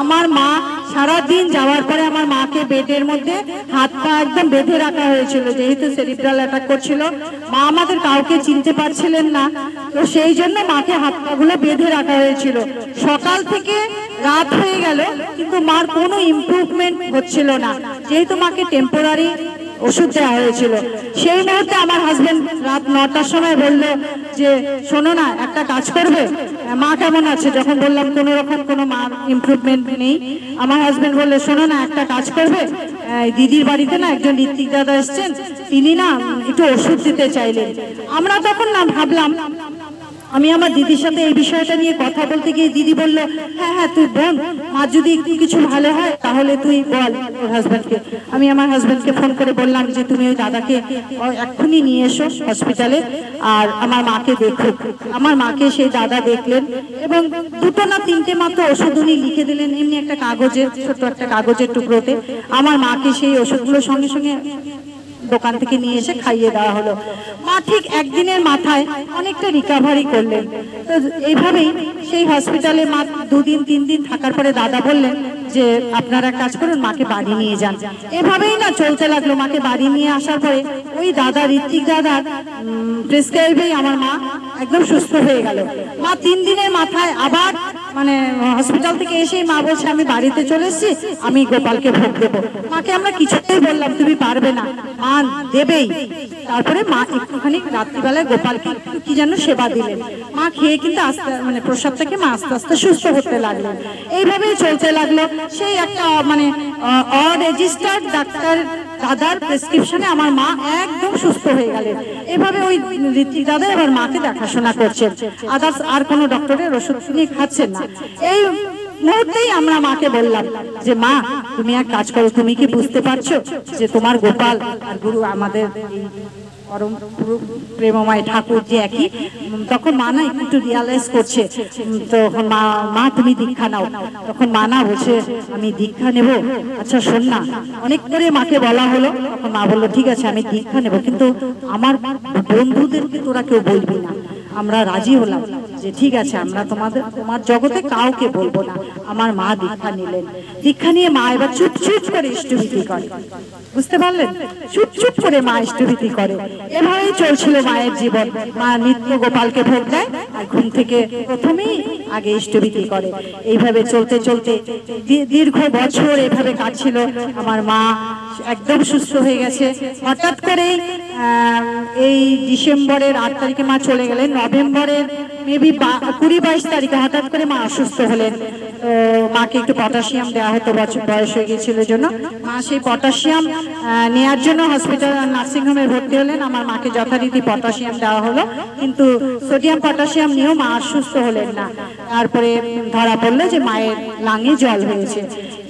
আমার মা সারাদিন যাওয়ার পরে আমার মাকে বেডের মধ্যে হাত পা একদম বেঁধে রাখা হয়েছিল, যেহেতু সেরিব্রাল অ্যাটাক করছিল। মা আমাদের কাউকে চিনতে পারছিলেন না, তো সেই জন্য মাকে হাত পাগুলো বেঁধে রাখা হয়েছিল। সকাল থেকে রাত হয়ে গেল কিন্তু মার কোনো ইমপ্রুভমেন্ট হচ্ছিল না, যেহেতু মাকে টেম্পোরারি ওষুধ দেওয়া হয়েছিল। সেই মুহূর্তে আমার হাজবেন্ড রাত 9টার সময় বলল যে শোনো না, একটা কাজ করবে, মা কেমন আছে? যখন বললাম কোনো রকম কোনো মার ইমপ্রুভমেন্ট নেই, আমার হাজবেন্ড বললে শোনো না, একটা কাজ করবে, দিদির বাড়িতে না একজন ঋত্বিক দাদা এসছেন, তিনি না একটু ওষুধ দিতে চাইলেন। আমরা তখন না ভাবলাম, আমি আমার দিদির সাথে এই বিষয়টা নিয়ে কথা বলতে গিয়ে দিদি বলল হ্যাঁ হ্যাঁ তুই বল, মা যদি একটু কিছু ভালো হয় তাহলে তুই বল ওর হাজব্যান্ডকে। আমি আমার হাজব্যান্ডকে ফোন করে বললাম যে তুমি ওই দাদাকে এক্ষুনি নিয়ে এসো হসপিটালে, আর আমার মাকে দেখো। আমার মাকে সেই দাদা দেখলেন এবং 2 না 3টে মাত্র ওষুধ উনি লিখে দিলেন, এমনি একটা কাগজের, ছোট একটা কাগজের টুকরোতে। আমার মাকে সেই ওষুধগুলো সঙ্গে সঙ্গে দোকান থেকে নিয়ে এসে খাইয়ে দেওয়া হলো। মা ঠিক একদিনের মাথায় অনেকটা রিকভারি করলেন। তো এইভাবেই সেই হসপিটালে মা 2 দিন 3 দিন থাকার পরে দাদা বললেন যে আপনারা কাজ করুন, মাকে বাড়ি নিয়ে যান। এভাবেই না চলতে লাগলো। মাকে বাড়ি নিয়ে আসার পরে ওই দাদা, ঋত্বিক দাদার প্রেসক্রাইবেই আমার মা একদম সুস্থ হয়ে গেল। মা 3 দিনের মাথায় আবার মানে হসপিটাল থেকে এসেই মা বলছে আমি বাড়িতে চলে এসেছি, আমি গোপালকে ভোগ দেবো। মাকে আমরা কিছুতেই বললাম তুমি পারবে না, মা দেবেই। তারপরে মা একটুখানি রাত্রিবেলায় গোপালকে একটু কি যেন সেবা দিলেন। মা খেয়ে কিন্তু আস্তে মানে প্রসাদ থেকে মা আস্তে আস্তে সুস্থ হতে লাগলেন। এইভাবেই চলতে লাগলো। সেই একটা মানে অরেজিস্টার্ড ডাক্তার দাদার প্রেসক্রিপশনে আমার মা একদম সুস্থ হয়ে গেলেন। এভাবে ওই ঋত্বিক দাদা এবার মাকে দেখাশোনা করছেন, আদার্স আর কোনো ডক্টরের ওষুধ তিনি খাচ্ছেন না। এই মুহূর্তেই আমরা মাকে বললাম যে মা তুমি এক কাজ করো, তুমি কি বুঝতে পারছো যে তোমার গোপাল আর গুরু আমাদের পরম প্রেমময় ঠাকুর যে একই? তখন মা না একটু রিয়ালাইজ করছে। তখন মা তুমি দীক্ষা নাও। তখন মা না বলছে আমি দীক্ষা নেব। আচ্ছা শোন না, অনেক করে মাকে বলা হলো। তখন মা বললো ঠিক আছে আমি দীক্ষা নেব, কিন্তু আমার বন্ধুদেরকে তোরা কেউ বলবি না। আমরা রাজি হলাম যে ঠিক আছে আমরা তোমার জগতে কাউকে বলবো না। আমার মা দীক্ষা নিলেন। দীক্ষা নিয়ে মা এবার চুপ চুপ করে ইষ্টভীতি করে, বুঝতে পারলেন? চুপ চুপ করে মা ইষ্টভীতি করে। এভাবেই চলছিল মায়ের জীবন। মা নিত্য গোপালকে ভোগ দেয় আর ঘুম থেকে প্রথমেই আগে ইষ্টভীতি করে। এইভাবে চলতে চলতে দীর্ঘ বছর এভাবে কাটছিল। আমার মা একদম সুস্থ হয়ে গেছে। হঠাৎ করেই এই ডিসেম্বরের 8 তারিখে মা চলে গেলেন। নভেম্বরের মেবি 20-22 তারিখে হঠাৎ করে মা অসুস্থ হলেন। তো মাকে একটু পটাশিয়াম দেওয়া হতো, বয়স হয়ে গিয়েছিল জন্য। মা সেই পটাশিয়াম নেওয়ার জন্য হসপিটাল নার্সিংহোমে ভর্তি হলেন। আমার মাকে যথারীতি পটাশিয়াম দেওয়া হলো, কিন্তু সোডিয়াম পটাশিয়াম নিয়েও মা আর সুস্থ হলেন না। তারপরে ধরা পড়লো যে মায়ের লাঙে জল হয়েছে।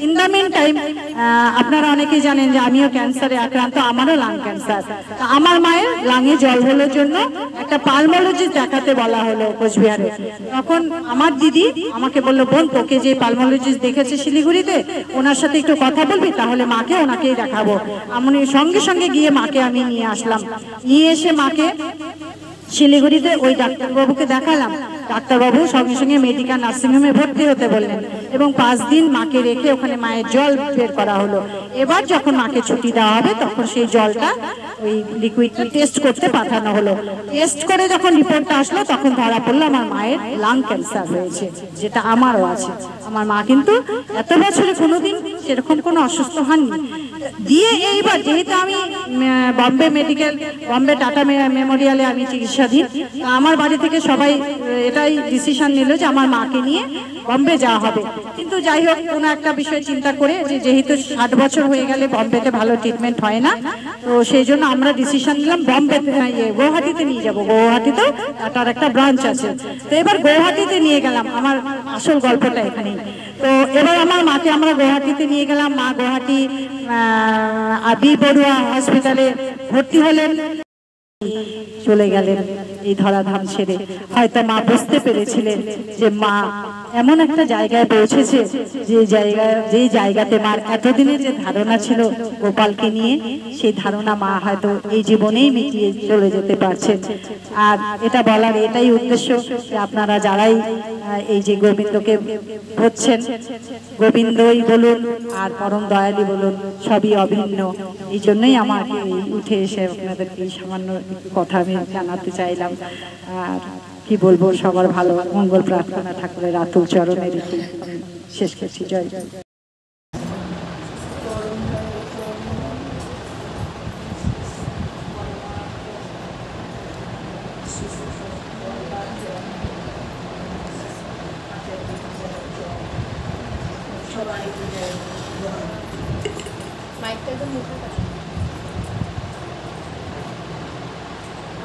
ইন দ্য মিন টাইম আপনারা অনেকেই জানেন যে আমিও ক্যান্সারে আক্রান্ত, আমারও লাং ক্যান্সার। আমার মায়ের লাঙে জল হলোর জন্য একটা পালমোলজিস্ট দেখাতে বলা হলো কোচবিহারে। তখন আমার দিদি আমাকে বললো বোন তোকে যে পালমোলজিস্ট দেখেছে শিলিগুড়িতে, ওনার সাথে একটু কথা বলবি, তাহলে মাকে ওনাকেই দেখাবো। আমি সঙ্গে সঙ্গে গিয়ে মাকে আমি নিয়ে আসলাম। নিয়ে এসে মাকে শিলিগুড়িতে ওই ডাক্তারবাবুকে দেখালাম। ডাক্তারবাবু সঙ্গে সঙ্গে মেডিকেল নার্সিংহোমে ভর্তি হতে বললেন এবং 5 দিন মাকে রেখে ওখানে মায়ের জল বের করা হলো। এবার যখন মাকে ছুটি দেওয়া হবে তখন সেই জলটা ওই লিকুইডটা টেস্ট করতে পাঠানো হলো। টেস্ট করে যখন রিপোর্টটা আসলো তখন ধরা পড়লো আমার মায়ের লাং ক্যান্সার হয়েছে, যেটা আমারও আছে। আমার মা কিন্তু এত বছরে কোনোদিন সেরকম কোনো অসুস্থ হননি। দিয়ে এইবার যেহেতু আমি বম্বে টাটা মেমোরিয়ালে আমি চিকিৎসাধীন, আমার বাড়ি থেকে সবাই এটাই ডিসিশন নিল যে আমার মাকে নিয়ে বম্বে যাওয়া হবে। কিন্তু যাই হোক কোনো একটা বিষয় চিন্তা করে যে যেহেতু 60 বছর হয়ে গেলে বম্বেতে ভালো ট্রিটমেন্ট হয় না, তো সেই জন্য আমরা ডিসিশন নিলাম গুয়াহাটিতে নিয়ে যাবো। গুয়াহাটিতেও টাটার একটা ব্রাঞ্চ আছে। তো এবার গুয়াহাটিতে নিয়ে গেলাম। আমার আসল গল্পটা এখানেই। তো তো এবার আমার মাকে আমরা গুয়াহাটিতে নিয়ে গেলাম। মা গুয়াহাটি বি বড়ুয়া হসপিটালে ভর্তি হলেন, চলে গেলেন এই ধরাধাম ছেড়ে। হয়তো মা বুঝতে পেরেছিলেন যে মা এমন একটা জায়গায় পৌঁছেছে যে জায়গাতে মার এতদিনের যে ধারণা ছিল গোপালকে নিয়ে, সেই ধারণা মা হয়তো এই জীবনেই মিটিয়ে চলে যেতে পারছেন। আর এটা বলার এটাই উদ্দেশ্য যে আপনারা যারাই এই যে গোবিন্দকে হচ্ছেন, গোবিন্দই বলুন আর পরম দয়ালই বলুন, সবই অভিন্ন। এই জন্যই আমাকে উঠে এসে আপনাদেরকে এই সামান্য কথা আমি জানাতে চাইলাম। আর কি বলবো, সবার ভালো মঙ্গল প্রার্থনা ঠাকুরের আতুল চরণে রেখে শেষ করছি। জয় জয়।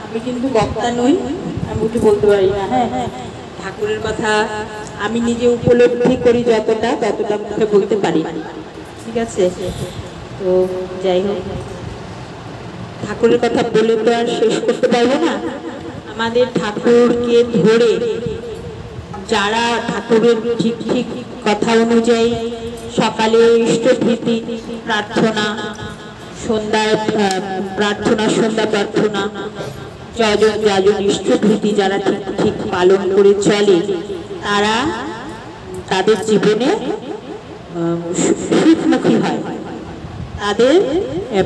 আমি কিন্তু বক্তা নই, আমি উঠে বলতে পারি না। হ্যাঁ, ঠাকুরের কথা আমি নিজে উপলব্ধি করি যতটা, ততটা মুখে বলতে পারি, ঠিক আছে? তো যাই হোক, ঠাকুরের কথা বলে তো আর শেষ করতে পারবো না। আমাদের ঠাকুরকে ধরে যারা ঠাকুরের ঠিক ঠিক কথা অনুযায়ী সকালে ইষ্টভীতি প্রার্থনা, সন্ধ্যায় প্রার্থনা, সন্ধ্যা প্রার্থনা, যজন যাজন ইষ্টভীতি যারা ঠিক ঠিক পালন করে চলে, তারা তাদের জীবনে সুখমুখী হয়, তাদের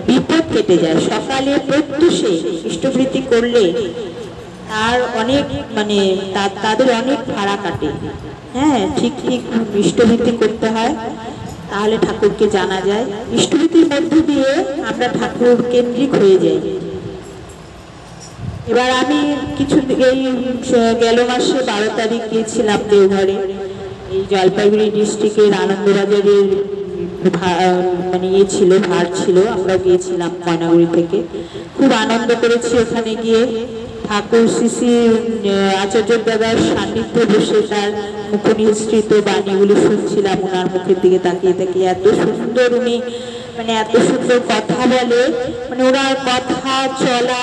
বিপদ কেটে যায়। সকালে প্রত্যুষে ইষ্টভীতি করলে তার অনেক তাদের অনেক ভাড়া কাটে। হ্যাঁ, ঠিক ঠিক ইষ্টভীতি করতে হয়, তাহলে ঠাকুরকে জানা যায়। ইষ্টভীতির মধ্য দিয়ে আমরা ঠাকুর কেন্দ্রিক হয়ে যাই। এবার আমি এই গেল মাসে 12 তারিখ গিয়েছিলাম দেওঘরে, এই জলপাইগুড়ি ডিস্ট্রিক্টের আনন্দবাজারের ছিল, ভার ছিল, আমরা গিয়েছিলাম ময়নাগুড়ি থেকে। খুব আনন্দ করেছি ওখানে গিয়ে। ঠাকুর শ্রী শ্রী আচার্য দাদার সান্নিধ্যে বসে তার মুখনিসৃত বাণীগুলো শুনছিলাম। ওনার মুখের দিকে তাকিয়ে তাকিয়ে এত সুন্দর উনি এত সুন্দর কথা বলে, ওনার কথা চলা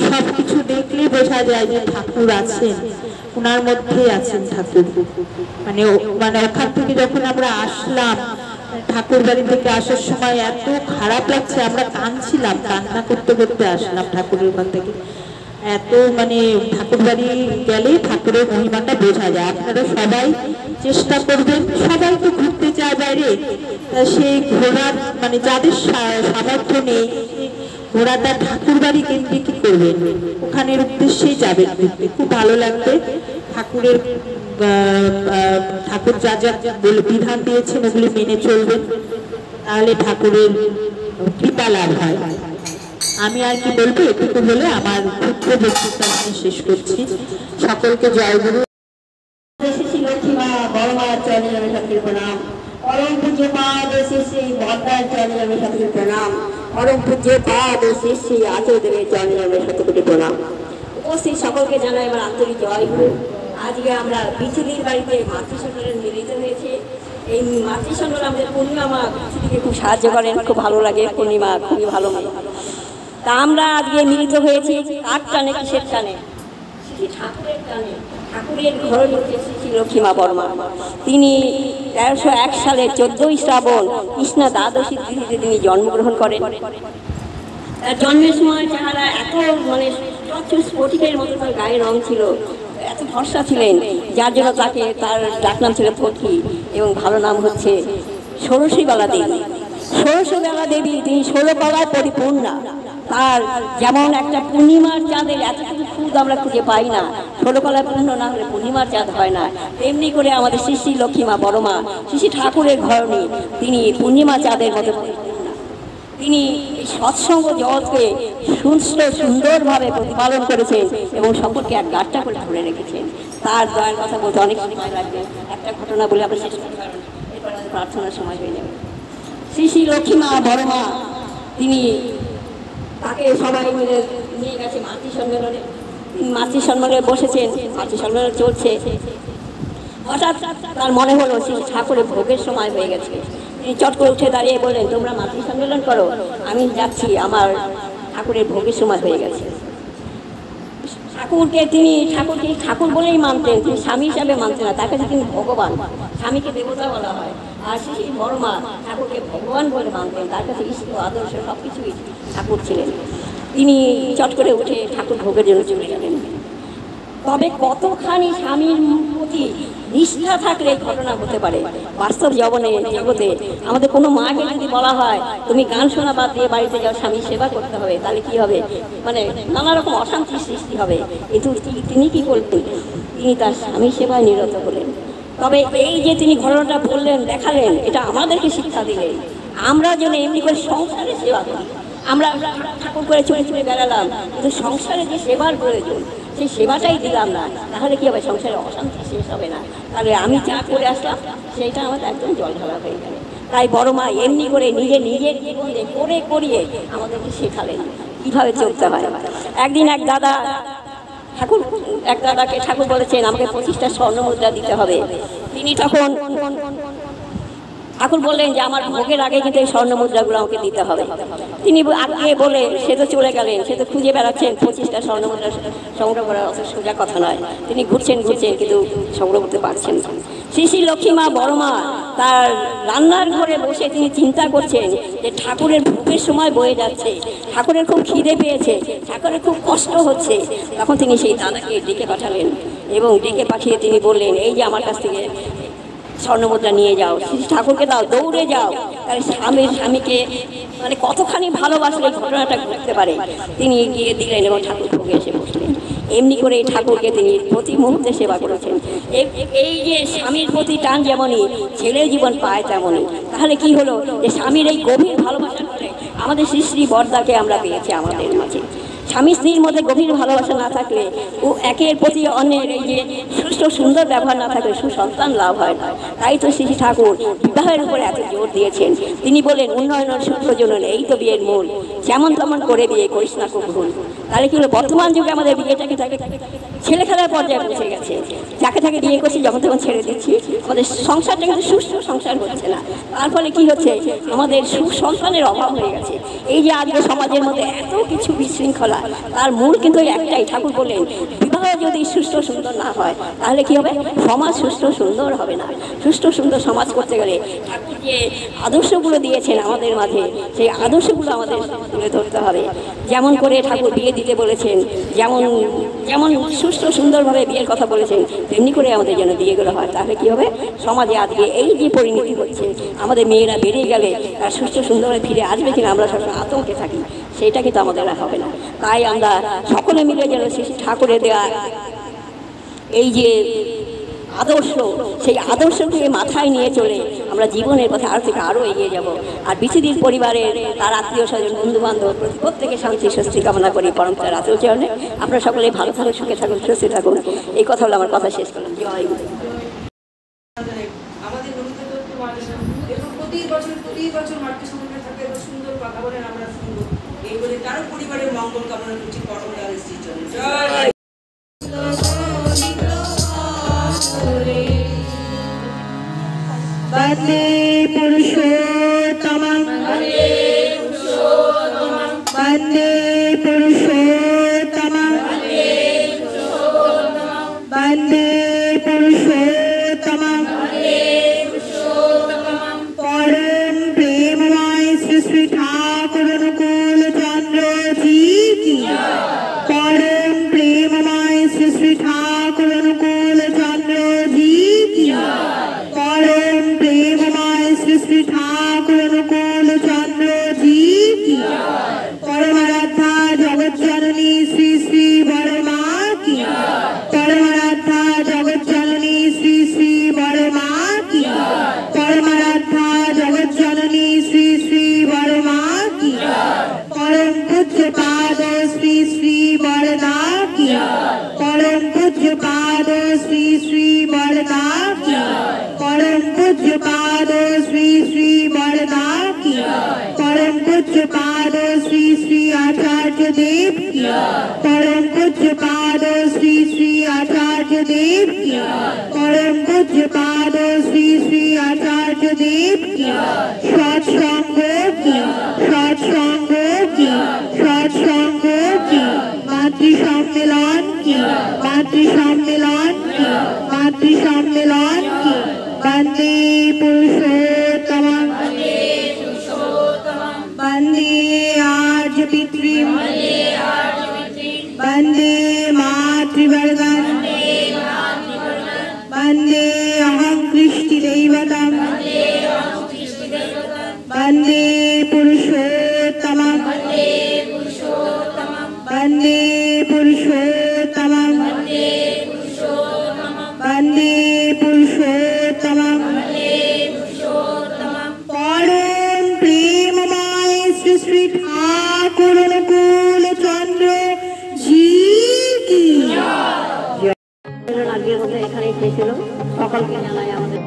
সবকিছু দেখলে বোঝা যায় যে ঠাকুর আছেন, ওনার মধ্যেই আছেন ঠাকুর। ওখান থেকে যখন আমরা আসলাম, ঠাকুর বাড়ি থেকে আসার সময় এত খারাপ লাগছে, আমরা কাঁদছিলাম, কান্না করতে করতে আসলাম ঠাকুরের ওখান থেকে। এত ঠাকুর বাড়ি গেলে ঠাকুরের মহিমাটা বোঝা যায়। আপনারা সবাই চেষ্টা করবেন, সবাই তো ঘুরতে চায় বাইরে, সেই ঘোরার যাদের সামর্থ্য নেই, ঘোড়াটা ঠাকুর বাড়ি কেন্দ্রিক কি করবেন, ওখানের উদ্দেশ্যেই যাবেন ঘুরতে, খুব ভালো লাগবে। ঠাকুরের ঠাকুর যা যা বিধান দিয়েছেন ওগুলি মেনে চলবেন, তাহলে ঠাকুরের কৃপা লাভ হয়। আমি আর কি বলবো, এটুকু বলে আমার ক্ষুদ্র বক্তৃতা শেষ করছি। সকলকে জয় গুরু। লক্ষ্মীমা বড়মার চরণে জানাই ঠাকুরের প্রণাম। পরম পূজ্য পাদ শ্রী শ্রী ভদ্রার চরণে জানাই ঠাকুরের প্রণাম। পরম পূজ্য পাদ শ্রী শ্রী আচার্যদেবের চরণে জানাই ঠাকুরের প্রণাম। উপস্থিত সকলকে জানাই আমার আন্তরিক জয় গুরু। আজকে আমরা বিচুলির বাড়িতে মাতৃসম্মেলন মিলিত হয়েছে। এই মাতৃসম্মেলন আমাদের পূর্ণিমা মা বিচুলিকে খুব সাহায্য করেন, খুব ভালো লাগে। পূর্ণিমা খুবই ভালো মেয়ে। তা আমরা আজকে মিলিত হয়েছি কার টানে, কিসের টানে? ঠাকুরের টানে। ঠাকুরের ঘরে হচ্ছে শ্রী লক্ষ্মীমা বর্মা। তিনি 1301 সালে 14ই শ্রাবণ কৃষ্ণা দ্বাদশী তিথিতে তিনি জন্মগ্রহণ করেন। তার জন্মের সময় চেহারা এত স্ফটিকের মতো তার গায়ের রং ছিল, এত ফর্সা ছিলেন, যার জন্য তাকে তার ডাকনাম ছিল ফটকি, এবং ভালো নাম হচ্ছে ষোড়শীবালা দেবী। ষোড়শীবালা দেবী তিনি 16 কলায় পরিপূর্ণা। তার যেমন একটা পূর্ণিমার চাঁদের এতটুকু খুদ আমরা খুঁজে পাই না, 16 কলায় পূর্ণ না হলে পূর্ণিমার চাঁদ হয় না, তেমনি করে আমাদের শ্রী শ্রী লক্ষ্মীমা বড়মা, শ্রী শ্রী ঠাকুরের ঘরণী, তিনি পূর্ণিমা চাঁদের মতো পরিপূর্ণা। তিনি এই সৎসঙ্গ জগৎকে সুন্দরভাবে প্রতিপালন করেছেন এবং সকলকে এক গাঁটটা করে ধরে রেখেছেন। তার দয়ার কথা বলতে অনেক সময় লাগবে, একটা ঘটনা বলে আমরা শেষ করতে পারবো, এরপর প্রার্থনার সময় হয়ে যাবে। শ্রী শ্রী লক্ষ্মীমা বড়মা, তিনি তাকে সবাই মিলে নিয়ে গেছে মাতৃসম্মেলনে। মাতৃসম্মেলনে বসেছেন, মাতৃসম্মেলন চলছে। হঠাৎ তার মনে হলো সেই ঠাকুরের ভোগের সময় হয়ে গেছে। তিনি চট করে উঠে দাঁড়িয়ে বললেন, তোমরা মাতৃ সম্মেলন করো, আমি যাচ্ছি, আমার ঠাকুরের ভোগের সময় হয়ে গেছে। ঠাকুরকে ঠাকুর বলেই মানতেন, তিনি স্বামী হিসাবে মানতেন না, তার কাছে তিনি ভগবান। স্বামীকে দেবতা বলা হয়, আর সেই বড় মা ঠাকুরকে ভগবান বলে মানতেন, তার কাছে ইষ্ট আদর্শ সব কিছুই ঠাকুর ছিলেন। তিনি চট করে উঠে ঠাকুর ভোগের জন্য চলে গেলেন। তবে কতখানি স্বামীর প্রতি নিষ্ঠা থাকলে ঘটনা হতে পারে। বাস্তব জগতে আমাদের কোনো মাকে যদি বলা হয় তুমি গান শোনা বাদ দিয়ে বাড়িতে যাও, স্বামীর সেবা করতে হবে, তাহলে কি হবে? মানে নানা রকম অশান্তির সৃষ্টি হবে। কিন্তু তিনি কি করতেন? তিনি তার স্বামীর সেবায় নিরত হলেন। তবে এই যে তিনি ঘটনাটা বললেন, দেখালেন, এটা আমাদেরকে শিক্ষা দিলেন। আমরা যেন এমনি করে সংসারে সেবা করি। আমরা ঠাকুর করে চলে চলে বেড়ালাম, কিন্তু সংসারে যে সেবার প্রয়োজন সেই সেবাটাই দিলাম না, তাহলে কি হবে? সংসারে অশান্তি শেষ হবে না। তাহলে আমি যা করে আসলাম সেইটা আমাদের একদম জল ঢালা হয়ে গেল। তাই বড় মা এমনি করে নিজের জীবনে করে করিয়ে আমাদেরকে শেখালেন কীভাবে চলতে হয়। একদিন এক দাদাকে ঠাকুর বলেছেন আমাকে 25টা স্বর্ণ মুদ্রা দিতে হবে। তিনি তখন ঠাকুর বললেন যে আমার ভোগের আগে কিন্তু এই স্বর্ণ মুদ্রাগুলো আমাকে দিতে হবে। তিনি আগে বলে সে তো চলে গেলেন, সে তো খুঁজে বেড়াচ্ছেন। 25টা স্বর্ণ মুদ্রা সংগ্রহ করা অত সোজা কথা নয়। তিনি ঘুরছেন কিন্তু সংগ্রহ করতে পারছেন না। শ্রী লক্ষ্মী মা বড় মা তার রান্নার ঘরে বসে তিনি চিন্তা করছেন যে ঠাকুরের ভোগের সময় বয়ে যাচ্ছে, ঠাকুরের খুব খিদে পেয়েছে, ঠাকুরের খুব কষ্ট হচ্ছে। তখন তিনি সেই দাদাকে ডেকে পাঠালেন এবং ডেকে পাঠিয়ে তিনি বললেন, এই যে আমার কাছ থেকে স্বর্ণমুদ্রা নিয়ে যাও, ঠাকুরকে দাও, দৌড়ে যাও। তাহলে স্বামীকে মানে কতখানি ভালোবাসলে এই ঘটনাটা ঘটতে পারে। তিনি গিয়ে দিলেন এবং ঠাকুর ভোগে এসে বসলেন। এমনি করে এই ঠাকুরকে তিনি প্রতি মুহূর্তে সেবা করেছেন। এই যে স্বামীর প্রতি টান যেমনই ছেলের জীবন পায় তেমনই। তাহলে কি হলো যে স্বামীর এই গভীর ভালোবাসার ফলে আমাদের শ্রী বরদাকে আমরা পেয়েছি আমাদের মাঝে। স্বামী স্ত্রীর মধ্যে গভীর ভালোবাসা না থাকলে ও একের প্রতি অন্যের এই যে সুষ্ঠু সুন্দর ব্যবহার না থাকলে সুসন্তান লাভ হয় না। তাই তো শ্রী ঠাকুর বিবাহের উপরে এত জোর দিয়েছেন। তিনি বলেন উন্নয়নের সূত্র জন্য এই তো বিয়ের মূল, যেমন তেমন করে বিয়ে করিস না খুব ভুল। তাহলে কি হলো, বর্তমান যুগে আমাদের বিয়েটাকে ছেলে খেলার পর্যায়ে পৌঁছে গেছে। যাকে তাকে বিয়ে করছি, যখন তখন ছেড়ে দিচ্ছি। আমাদের সংসারটা কিন্তু সুস্থ সংসার হচ্ছে না। তার ফলে কি হচ্ছে, আমাদের সুসন্তানের অভাব হয়ে গেছে। এই যে আজকে সমাজের মধ্যে এত কিছু বিশৃঙ্খলা, তার মূল কিন্তু একটাই। ঠাকুর বলেন বিবাহ যদি সুস্থ সুন্দর না হয় তাহলে কি হবে? সমাজ সুস্থ সুন্দর হবে না। সুস্থ সুন্দর সমাজ করতে গেলে ঠাকুর যে আদর্শগুলো দিয়েছেন আমাদের মাঝে, সেই আদর্শগুলো আমাদের তুলে ধরতে হবে। যেমন করে ঠাকুর বিয়ে দিতে বলেছেন, যেমন সুস্থ সুন্দরভাবে বিয়ের কথা বলেছেন, তেমনি করে আমাদের যেন বিয়েগুলো হয়। তাহলে কি হবে, সমাজে আজকে এই যে পরিণতি হচ্ছে, আমাদের মেয়েরা বেরিয়ে গেলে তারা সুস্থ সুন্দরভাবে ফিরে আসবে কিনা আমরা সবসময় আতঙ্কে থাকি, সেইটা কিন্তু আমাদের হবে না। তাই আমরা সকলে মিলে যেন শ্রী ঠাকুরের দেওয়া এই যে আদর্শ, সেই আদর্শকে মাথায় নিয়ে চলে আমরা জীবনের পথে আরও এগিয়ে যাব। আর বিচিদির পরিবারের তার আত্মীয় স্বজন বন্ধু বান্ধব প্রত্যেকে শান্তি স্বস্তি কামনা করি পরম তার আত্মীয় চরণে। আপনারা সকলে ভালো থাকুন, সুখে থাকুন, সুস্থ থাকুন। এই কথা হলো আমার কথা শেষ করলাম। জয় গুরু। আমাদের নদীতে তো প্রতি বছর মাতৃ সম্মেলন থাকে, সুন্দর কথা বলেন, আমরা শুনবো। এই বলে তার পরিবারের মঙ্গল কামনা করছি পরম দয়াল শ্রী চরণে। জয়। বন্দে পুরুষোত্তমং বন্দে পুরুষোত্তমং বন্দে পুরুষোত্তমং বন্দে পুরুষোত্তমং পরম প্রেমময় শ্রী ঠাকুর অনুকূল চন্দ্রজি কি পরম প্রেমময় শ্রী ঠাকুর অনুকূল চন্দ্রজি কি পরম প্রেমময় শ্রী ঠাকুর অনুকূল চন্দ্রজি কি পরমারাধ্যা জগৎ জননী শ্রী শ্রী বড়মা কি পরমারাধ্যা জগৎ জননী শ্রী শ্রী বড়মা কি পরমারাধ্যা জগৎ জননী শ্রী শ্রী বড়মা কি পরম পূজ্য পাদ শ্রী শ্রী বড়দা কি পরম পূজ্য পাদ শ্রী শ্রী বড়দা কি পরম পূজ্য পাদ শ্রী শ্রী বড়দা কি পরম পূজ্য পাদ শ্রী শ্রী আচার্য দেব কি পরম পূজ্য পাদ শ্রী শ্রী আচার্য দেব কি পরম পূজ্য কি সৎসঙ্গ কি সৎসঙ্গ কি সৎসঙ্গ কি মাতৃ সম্মেলন কি মাতৃ সম্মেলন কি মাতৃ সম্মেলন কি বন্দে পুরুষোত্তমং বন্দে আর্য পিতৃম বন্দে মাতৃবর্গং বন্দে অহং কৃষ্টিदैवतं বন্দে পুরুষোত্তমং বন্দে পুরুষোত্তমং বন্দে পুরুষোত্তমং পরম প্রেমময় শ্রী শ্রী ঠাকুর অনুকূল চন্দ্র জি কি। আজকের মধ্যে এখানেই শেষ হলো। সকলকে জানাই আমাদের